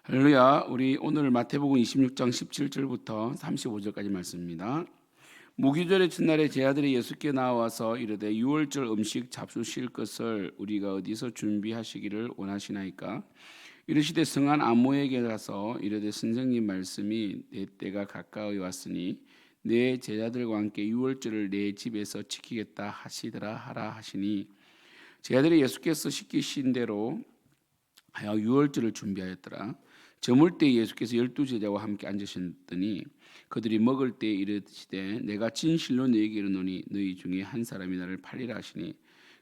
할렐루야. 우리 오늘 마태복음 26장 17절부터 35절까지 말씀입니다. 무교절의 첫날에 제 아들이 예수께 나와서 이르되 유월절 음식 잡수실 것을 우리가 어디서 준비하시기를 원하시나이까? 이르시되 성한 아모에게 가서 이르되 선생님 말씀이 내 때가 가까이 왔으니 내 제자들과 함께 유월절을 내 집에서 지키겠다 하시더라 하라 하시니 제 아들이 예수께서 시키신 대로 하여 유월절을 준비하였더라. 저물 때 예수께서 12제자와 함께 앉으셨더니 그들이 먹을 때 이르시되 내가 진실로 너희에게 이르노니 너희 중에 한 사람이 나를 팔리라 하시니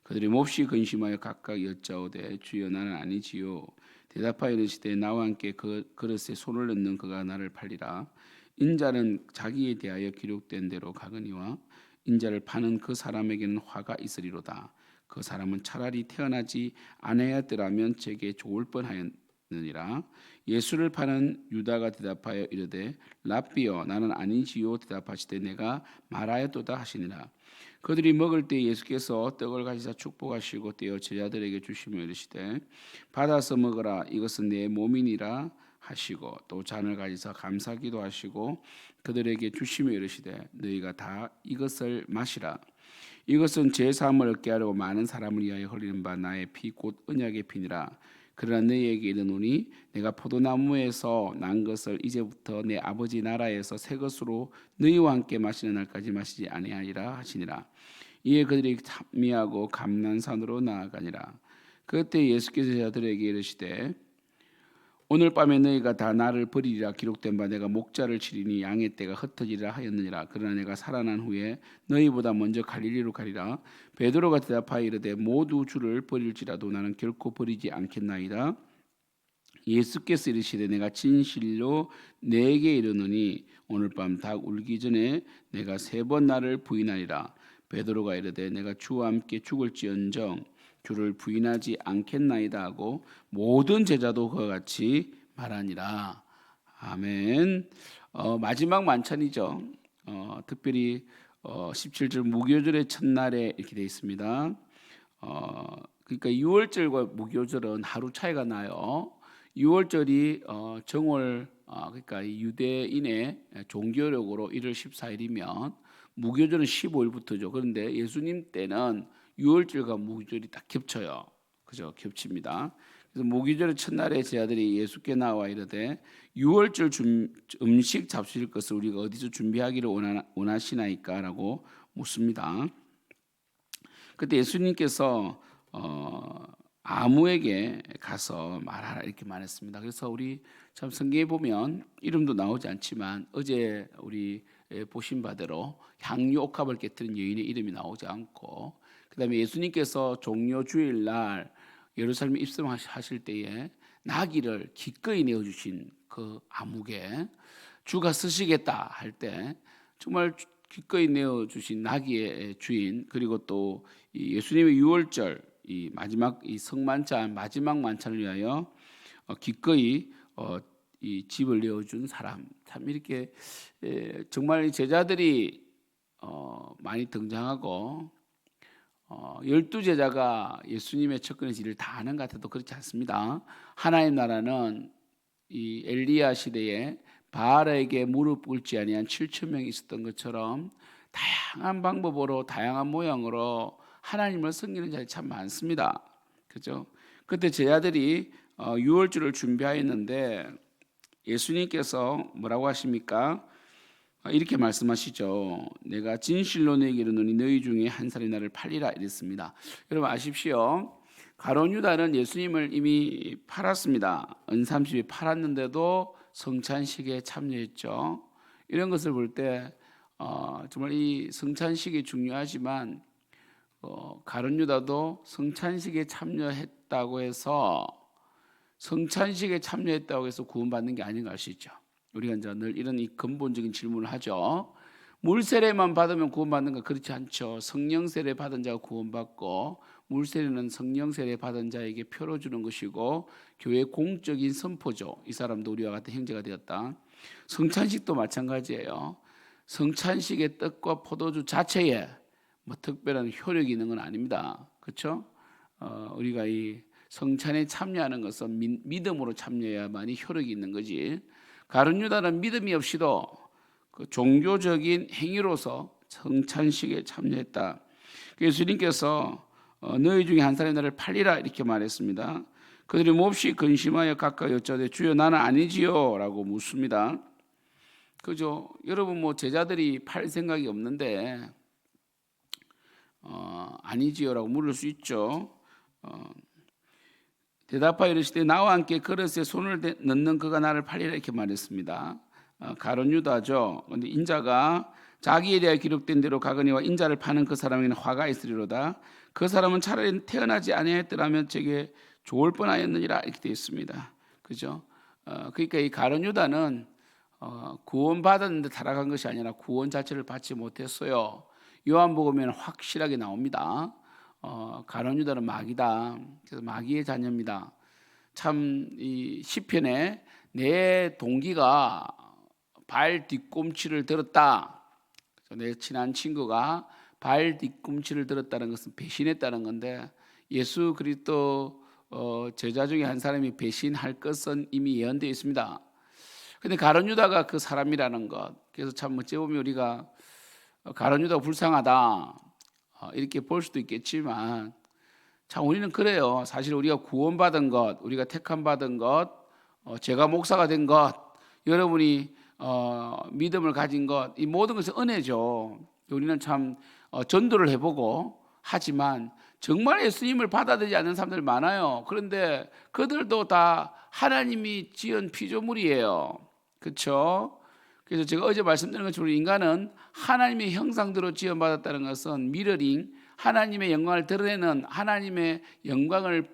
그들이 몹시 근심하여 각각 여짜오되 주여 나는 아니지요. 대답하여 이르시되 나와 함께 그 그릇에 손을 넣는 그가 나를 팔리라. 인자는 자기에 대하여 기록된 대로 가거니와 인자를 파는 그 사람에게는 화가 있으리로다. 그 사람은 차라리 태어나지 아니하였더라면 제게 좋을 뻔하였느니라. 예수를 파는 유다가 대답하여 이르되 랍비여 나는 아니지요. 대답하시되 내가 말하였도다 하시니라. 그들이 먹을 때 예수께서 떡을 가지사 축복하시고 떼어 제자들에게 주시며 이르시되 받아서 먹으라 이것은 내 몸이니라 하시고 또 잔을 가지사 감사기도 하시고 그들에게 주시며 이르시되 너희가 다 이것을 마시라. 이것은 제 사함을 얻게 하려고 많은 사람을 위하여 흘리는 바 나의 피 곧 언약의 피니라. 그러나 너희에게 이르노니 내가 포도나무에서 난 것을 이제부터 내 아버지 나라에서 새 것으로 너희와 함께 마시는 날까지 마시지 아니하리라 하시니라. 이에 그들이 찬미하고 감난산으로 나아가니라. 그때 예수께서 제자들에게 이르시되 오늘 밤에 너희가 다 나를 버리리라. 기록된 바 내가 목자를 치리니 양의 떼가 흩어지리라 하였느니라. 그러나 내가 살아난 후에 너희보다 먼저 갈릴리로 가리라. 베드로가 대답하여 이르되 모두 주를 버릴지라도 나는 결코 버리지 않겠나이다. 예수께서 이르시되 내가 진실로 내게 이르노니 오늘 밤 닭 울기 전에 내가 3번 나를 부인하리라. 베드로가 이르되 내가 주와 함께 죽을지언정 주를 부인하지 않겠나이다 하고 모든 제자도 그와 같이 말하니라. 아멘. 마지막 만찬이죠. 특별히 17절 무교절의 첫날에 이렇게 되어 있습니다. 그러니까 6월절과 무교절은 하루 차이가 나요. 6월절이 정월 그러니까 유대인의 종교력으로 1월 14일이면 무교절은 15일부터죠. 그런데 예수님 때는 6월절과 무교절이 딱 겹쳐요. 그죠? 겹칩니다. 그래서 무교절의 첫날에 제 아들이 예수께 나와 이르되 6월절 음식 잡수실 것을 우리가 어디서 준비하기를 원하시나이까라고 묻습니다. 그때 예수님께서 아무에게 가서 말하라 이렇게 말했습니다. 그래서 우리 참 성경에 보면 이름도 나오지 않지만 어제 우리 보신 바대로 향유 옥합을 깨뜨린 여인의 이름이 나오지 않고 그다음에 예수님께서 종려 주일날 예루살렘에 입성하실 때에 나귀를 기꺼이 내어주신 그 아무개 주가 쓰시겠다 할 때 정말 기꺼이 내어주신 나귀의 주인 그리고 또 예수님의 유월절 이 마지막 이 성만찬 마지막 만찬을 위하여 기꺼이 이 집을 내어준 사람 참 이렇게 정말 제자들이 많이 등장하고 12제자가 예수님의 첫근에서 일을 다 하는 것 같아도 그렇지 않습니다. 하나님 나라는 이 엘리야 시대에 바알에게 무릎 꿇지 아니한 7천 명이 있었던 것처럼 다양한 방법으로 다양한 모양으로 하나님을 섬기는 자들이 참 많습니다. 그죠? 그때 제자들이 유월절을 준비하였는데 예수님께서 뭐라고 하십니까? 이렇게 말씀하시죠. 내가 진실로 너희에게 이르노니 너희 중에 한 사람이 나를 팔리라 이랬습니다. 여러분 아십시오. 가룟 유다는 예수님을 이미 팔았습니다. 은삼십에 팔았는데도 성찬식에 참여했죠. 이런 것을 볼 때 정말 이 성찬식이 중요하지만 가룟 유다도 성찬식에 참여했다고 해서 구원받는 게 아닌 거 알 수 있죠. 우리가 이제 늘 이런 이 근본적인 질문을 하죠. 물 세례만 받으면 구원받는가? 그렇지 않죠. 성령 세례 받은 자가 구원받고 물 세례는 성령 세례 받은 자에게 표로 주는 것이고 교회의 공적인 선포죠. 이 사람도 우리와 같은 형제가 되었다. 성찬식도 마찬가지예요. 성찬식의 떡과 포도주 자체에 뭐 특별한 효력이 있는 건 아닙니다. 그렇죠? 우리가 이 성찬에 참여하는 것은 믿음으로 참여해야만이 효력이 있는 거지. 가룟 유다는 믿음이 없이도 그 종교적인 행위로서 성찬식에 참여했다. 예수님께서 너희 중에 한 사람이 나를 팔리라 이렇게 말했습니다. 그들이 몹시 근심하여 각각 여짜되 주여 나는 아니지요 라고 묻습니다. 그죠? 여러분 뭐 제자들이 팔 생각이 없는데 아니지요라고 물을 수 있죠. 대답하여 이르시되 나와 함께 그릇에 손을 넣는 그가 나를 팔리라 이렇게 말했습니다. 가룟 유다죠. 그런데 인자가 자기에 대하여 기록된 대로 가거니와 인자를 파는 그 사람에게는 화가 있으리로다. 그 사람은 차라리 태어나지 아니하였더라면 제게 좋을 뻔하였느니라 이렇게 되어 있습니다. 그죠? 그러니까 이 가룟 유다는 구원 받았는데 타락한 것이 아니라 구원 자체를 받지 못했어요. 요한복음에는 확실하게 나옵니다. 가룟 유다는 마귀다. 그래서 마귀의 자녀입니다. 참 이 시편에 내 동기가 발 뒤꿈치를 들었다. 내 친한 친구가 발 뒤꿈치를 들었다는 것은 배신했다는 건데 예수 그리스도 제자 중에 한 사람이 배신할 것은 이미 예언되어 있습니다. 근데 가룟 유다가 그 사람이라는 것. 그래서 참 어찌 보면 우리가 가룟 유다가 불쌍하다 이렇게 볼 수도 있겠지만 참 우리는 그래요. 사실 우리가 구원받은 것, 우리가 택함 받은 것, 제가 목사가 된 것, 여러분이 믿음을 가진 것, 이 모든 것은 은혜죠. 우리는 참 전도를 해보고 하지만 정말 예수님을 받아들이지 않는 사람들 많아요. 그런데 그들도 다 하나님이 지은 피조물이에요. 그렇죠? 그래서 제가 어제 말씀드린 것처럼 인간은 하나님의 형상대로 지음받았다는 것은 미러링, 하나님의 영광을 드러내는 하나님의 영광을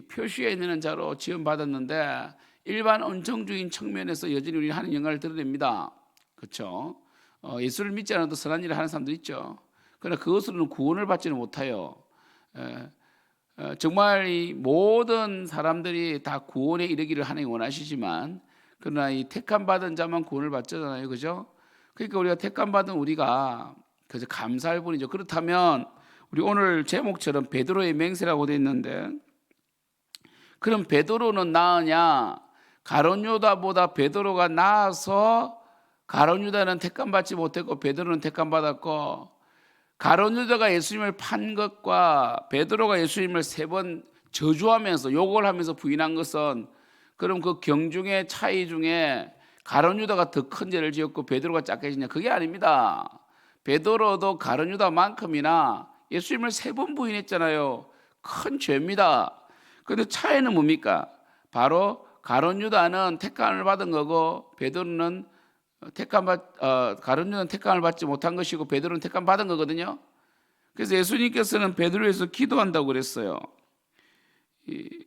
표시해내는 자로 지음받았는데 일반 온정주의인 측면에서 여전히 우리는 하나님의 영광을 드러냅니다. 그렇죠? 예수를 믿지 않아도 선한 일을 하는 사람도 있죠. 그러나 그것으로는 구원을 받지는 못해요. 정말 이 모든 사람들이 다 구원에 이르기를 하나님이 원하시지만 그러나 이 택함 받은 자만 구원을 받잖아요. 그죠? 그러니까 우리가 택함 받은 우리가 그래서 감사할 뿐이죠. 그렇다면 우리 오늘 제목처럼 베드로의 맹세라고 되어 있는데 그럼 베드로는 나으냐? 가룟 유다보다 베드로가 나아서 가룟 유다는 택함 받지 못했고 베드로는 택함 받았고 가룟 유다가 예수님을 판 것과 베드로가 예수님을 3번 저주하면서 욕을 하면서 부인한 것은 그럼 그 경중의 차이 중에 가룟 유다가 더 큰 죄를 지었고 베드로가 작게 지냐? 그게 아닙니다. 베드로도 가룟 유다만큼이나 예수님을 3번 부인했잖아요. 큰 죄입니다. 그런데 차이는 뭡니까? 바로 가룟 유다는 택함을 받은 거고 베드로는 가룟 유다는 택함을 받지 못한 것이고 베드로는 택함 받은 거거든요. 그래서 예수님께서는 베드로에서 기도한다고 그랬어요.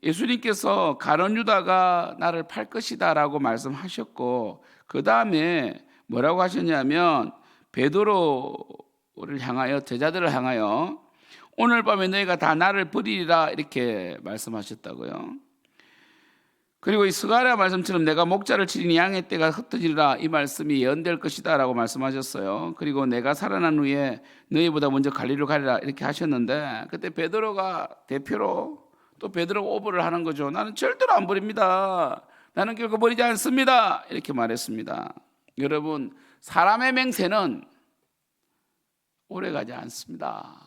예수님께서 가룟 유다가 나를 팔 것이다라고 말씀하셨고 그 다음에 뭐라고 하셨냐면 베드로를 향하여 제자들을 향하여 오늘 밤에 너희가 다 나를 버리리라 이렇게 말씀하셨다고요. 그리고 이 스가랴 말씀처럼 내가 목자를 치리니 양의 떼가 흩어지리라 이 말씀이 예언될 것이다 라고 말씀하셨어요. 그리고 내가 살아난 후에 너희보다 먼저 갈릴리로 가리라 이렇게 하셨는데 그때 베드로가 대표로 또 베드로가 오버를 하는 거죠. 나는 절대로 안 버립니다. 나는 결코 버리지 않습니다. 이렇게 말했습니다. 여러분 사람의 맹세는 오래가지 않습니다.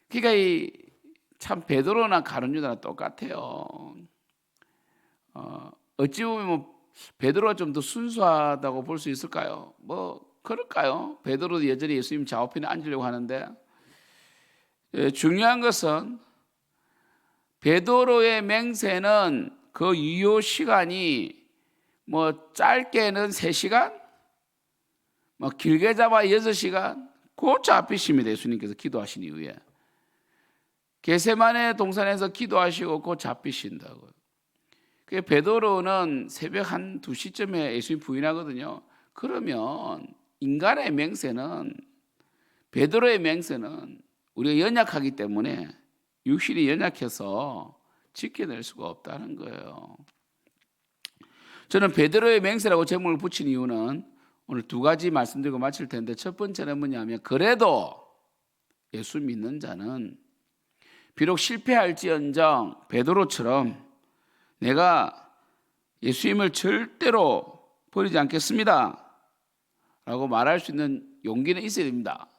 그러니까 참 베드로나 가룟 유다나 똑같아요. 어찌 보면 뭐 베드로가 좀 더 순수하다고 볼 수 있을까요? 뭐 그럴까요? 베드로도 여전히 예수님 좌우편에 앉으려고 하는데 중요한 것은 베드로의 맹세는 그 유효 시간이 뭐 짧게는 3시간, 뭐 길게 잡아 6시간, 그 잡히십니다. 예수님께서 기도하신 이후에 겟세마네 동산에서 기도하시고 그 잡히신다고요. 베드로는 새벽 한 2시쯤에 예수님 부인하거든요. 그러면 인간의 맹세는 베드로의 맹세는 우리가 연약하기 때문에 육신이 연약해서 지켜낼 수가 없다는 거예요. 저는 베드로의 맹세라고 제목을 붙인 이유는 오늘 2가지 말씀드리고 마칠 텐데 첫 번째는 뭐냐면 그래도 예수 믿는 자는 비록 실패할지언정 베드로처럼 내가 예수님을 절대로 버리지 않겠습니다 라고 말할 수 있는 용기는 있어야 됩니다.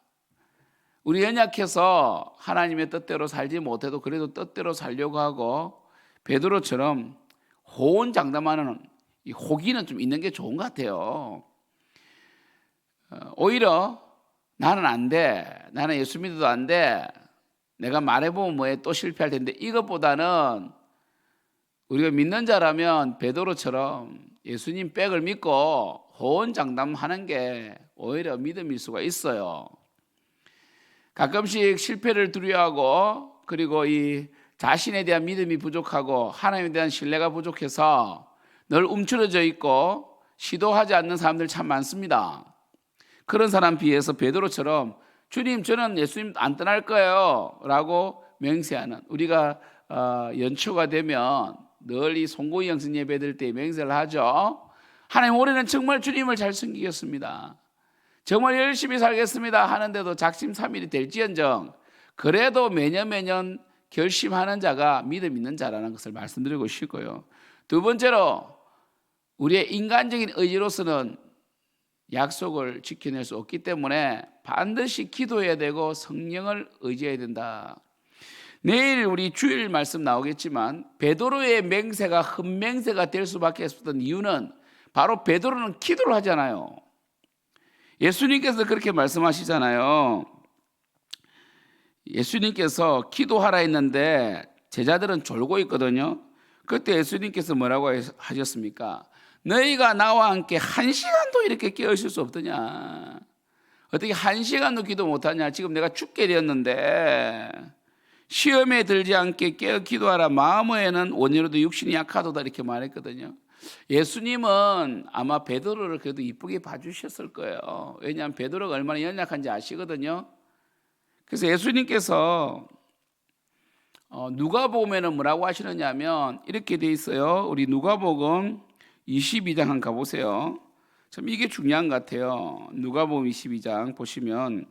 우리 연약해서 하나님의 뜻대로 살지 못해도 그래도 뜻대로 살려고 하고 베드로처럼 호언장담하는 이 호기는 좀 있는 게 좋은 것 같아요. 오히려 나는 안 돼, 나는 예수 믿어도 안 돼, 내가 말해보면 뭐해 또 실패할 텐데, 이것보다는 우리가 믿는 자라면 베드로처럼 예수님 백을 믿고 호언장담하는 게 오히려 믿음일 수가 있어요. 가끔씩 실패를 두려워하고 그리고 이 자신에 대한 믿음이 부족하고 하나님에 대한 신뢰가 부족해서 늘 움츠러져 있고 시도하지 않는 사람들 참 많습니다. 그런 사람 비해서 베드로처럼 주님 저는 예수님 안 떠날 거예요 라고 맹세하는, 우리가 연초가 되면 늘 이 송고기 영신 예배 드릴 때 맹세를 하죠. 하나님 올해는 정말 주님을 잘 섬기겠습니다, 정말 열심히 살겠습니다 하는데도 작심삼일이 될지언정 그래도 매년 결심하는 자가 믿음 있는 자라는 것을 말씀드리고 싶고요. 두 번째로 우리의 인간적인 의지로서는 약속을 지켜낼 수 없기 때문에 반드시 기도해야 되고 성령을 의지해야 된다. 내일 우리 주일 말씀 나오겠지만 베드로의 맹세가 흠맹세가 될 수밖에 없었던 이유는 바로 베드로는 기도를 하잖아요. 예수님께서 그렇게 말씀하시잖아요. 예수님께서 기도하라 했는데 제자들은 졸고 있거든요. 그때 예수님께서 뭐라고 하셨습니까? 너희가 나와 함께 1시간도 이렇게 깨어있을 수 없더냐, 어떻게 1시간도 기도 못하냐, 지금 내가 죽게 되었는데 시험에 들지 않게 깨어 기도하라, 마음에는 원이로도 육신이 약하도다 이렇게 말했거든요. 예수님은 아마 베드로를 그래도 이쁘게 봐주셨을 거예요. 왜냐하면 베드로가 얼마나 연약한지 아시거든요. 그래서 예수님께서 누가복음에는 뭐라고 하시느냐면 이렇게 돼 있어요. 우리 누가복음 22장 한번 가보세요. 참 이게 중요한 것 같아요. 누가복음 22장 보시면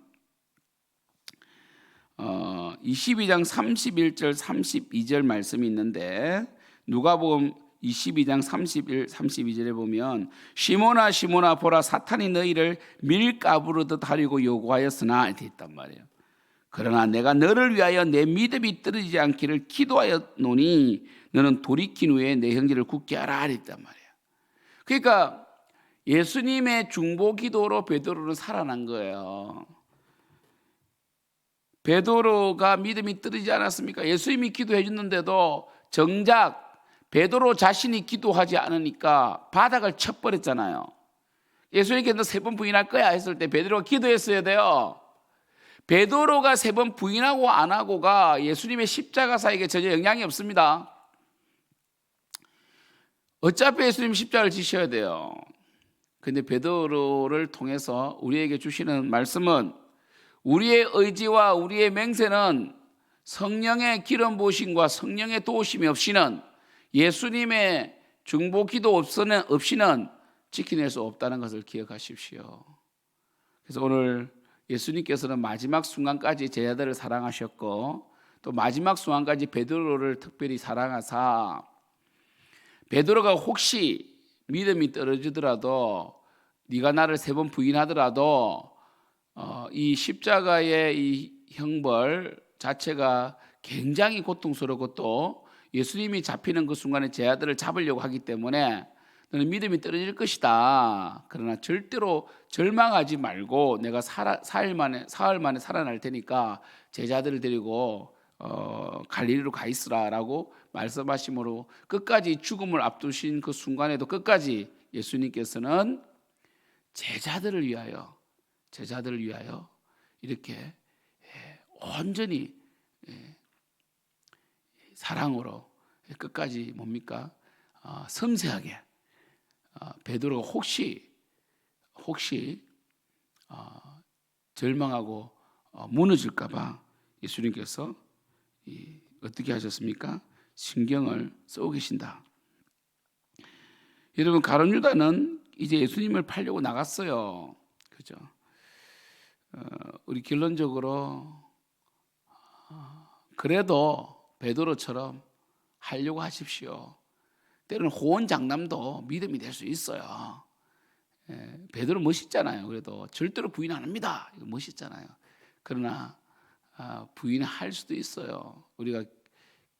22장 31절 32절 말씀이 있는데 누가복음 22장 31, 32절에 보면 시몬아 시몬아 보라 사탄이 너희를 밀가부르듯 하려고 요구하였으나 이렇게 있단 말이에요. 그러나 내가 너를 위하여 내 믿음이 떨어지지 않기를 기도하였노니 너는 돌이킨 후에 내 형제를 굳게 하라 이랬단 말이에요. 그러니까 예수님의 중보 기도로 베드로는 살아난 거예요. 베드로가 믿음이 떨어지지 않았습니까? 예수님이 기도해 줬는데도 정작 베드로 자신이 기도하지 않으니까 바닥을 쳐버렸잖아요. 예수님께 너 3번 부인할 거야 했을 때 베드로가 기도했어야 돼요. 베드로가 3번 부인하고 안 하고가 예수님의 십자가 사역에 전혀 영향이 없습니다. 어차피 예수님 십자가를 지셔야 돼요. 근데 베드로를 통해서 우리에게 주시는 말씀은 우리의 의지와 우리의 맹세는 성령의 기름 부으심과 성령의 도우심이 없이는 예수님의 중보 기도 없이는 지켜낼 수 없다는 것을 기억하십시오. 그래서 오늘 예수님께서는 마지막 순간까지 제자들을 사랑하셨고 또 마지막 순간까지 베드로를 특별히 사랑하사 베드로가 혹시 믿음이 떨어지더라도 네가 나를 3번 부인하더라도 이 십자가의 이 형벌 자체가 굉장히 고통스럽고 또 예수님이 잡히는 그 순간에 제자들을 잡으려고 하기 때문에 너는 믿음이 떨어질 것이다. 그러나 절대로 절망하지 말고 내가 사흘 만에 살아날 테니까 제자들을 데리고 갈릴리로 가 있으라라고 말씀하심으로 끝까지 죽음을 앞두신 그 순간에도 끝까지 예수님께서는 제자들을 위하여 이렇게 온전히 사랑으로 끝까지 뭡니까? 섬세하게 베드로가 혹시 절망하고 무너질까 봐 예수님께서 어떻게 하셨습니까? 신경을 쓰고 계신다. 여러분 가룟 유다는 이제 예수님을 팔려고 나갔어요. 그죠? 우리 결론적으로 그래도 베드로처럼 하려고 하십시오. 때로는 호언장담도 믿음이 될 수 있어요. 베드로 멋있잖아요. 그래도 절대로 부인 안 합니다. 이거 멋있잖아요. 그러나 부인할 수도 있어요. 우리가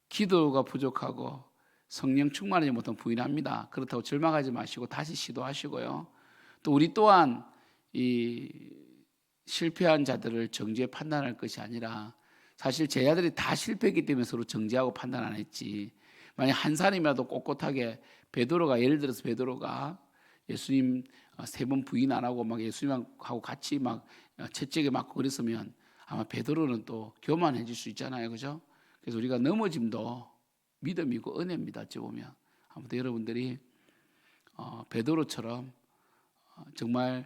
기도가 부족하고 성령 충만하지 못한 부인합니다. 그렇다고 절망하지 마시고 다시 시도하시고요. 또 우리 또한 이 실패한 자들을 정죄 판단할 것이 아니라 사실 제자들이 다 실패했기 때문에 서로 정죄하고 판단 안 했지. 만약 한 사람이라도 꼿꼿하게 베드로가 예를 들어서 베드로가 예수님 3번 부인 안 하고 막 예수님하고 같이 막 채찍에 맞고 그랬으면 아마 베드로는 또 교만해질 수 있잖아요, 그죠? 그래서 우리가 넘어짐도 믿음이고 은혜입니다. 어찌 보면 아무튼 여러분들이 베드로처럼 정말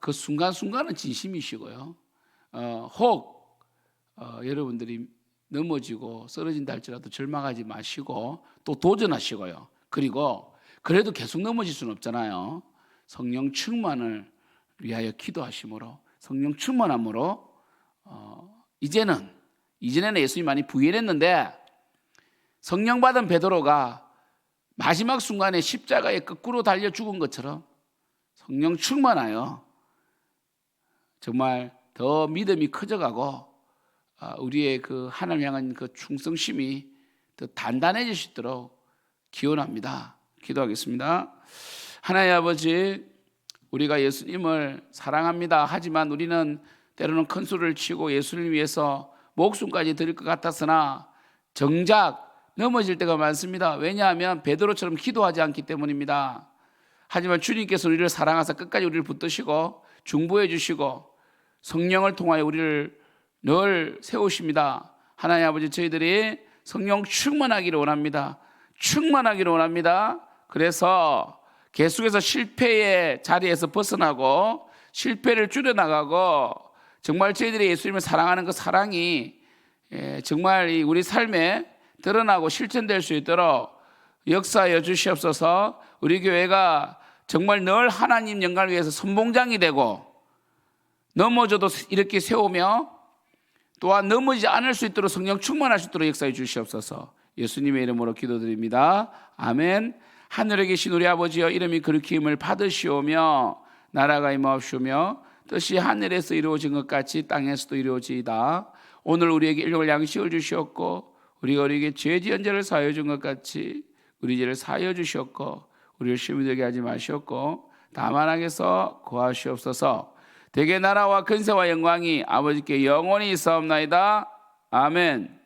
그 순간순간은 진심이시고요. 혹 여러분들이 넘어지고 쓰러진다 할지라도 절망하지 마시고 또 도전하시고요. 그리고 그래도 계속 넘어질 수는 없잖아요. 성령 충만을 위하여 기도하심으로 성령 충만함으로 이전에는 예수님이 많이 부인했는데 성령 받은 베드로가 마지막 순간에 십자가에 거꾸로 달려 죽은 것처럼 성령 충만하여 정말 더 믿음이 커져가고 우리의 그 하나님 향한 그 충성심이 더 단단해질 수 있도록 기원합니다. 기도하겠습니다. 하나님 아버지, 우리가 예수님을 사랑합니다. 하지만 우리는 때로는 큰 소리를 치고 예수님을 위해서 목숨까지 드릴 것 같았으나 정작 넘어질 때가 많습니다. 왜냐하면 베드로처럼 기도하지 않기 때문입니다. 하지만 주님께서 우리를 사랑하사 끝까지 우리를 붙드시고 중보해 주시고 성령을 통하여 우리를 늘 세우십니다. 하나님 아버지, 저희들이 성령 충만하기를 원합니다. 충만하기를 원합니다. 그래서 계속해서 실패의 자리에서 벗어나고 실패를 줄여나가고 정말 저희들이 예수님을 사랑하는 그 사랑이 정말 우리 삶에 드러나고 실천될 수 있도록 역사하여 주시옵소서. 우리 교회가 정말 늘 하나님 영광을 위해서 선봉장이 되고 넘어져도 이렇게 세우며 또한 넘어지지 않을 수 있도록 성령 충만할 수 있도록 역사해 주시옵소서. 예수님의 이름으로 기도드립니다. 아멘. 하늘에 계신 우리 아버지여, 이름이 거룩히 힘을 받으시오며 나라가 임하옵시오며 뜻이 하늘에서 이루어진 것 같이 땅에서도 이루어지이다. 오늘 우리에게 일용할 양식을 주시옵고 우리가 우리에게 죄 지은 자를 사하여 준 것 같이 우리 죄를 사하여 주시옵고 우리를 시험에 들게 하지 마시옵고 다만 악에서 구하시옵소서. 대개 나라와 근세와 영광이 아버지께 영원히 있사옵나이다. 아멘.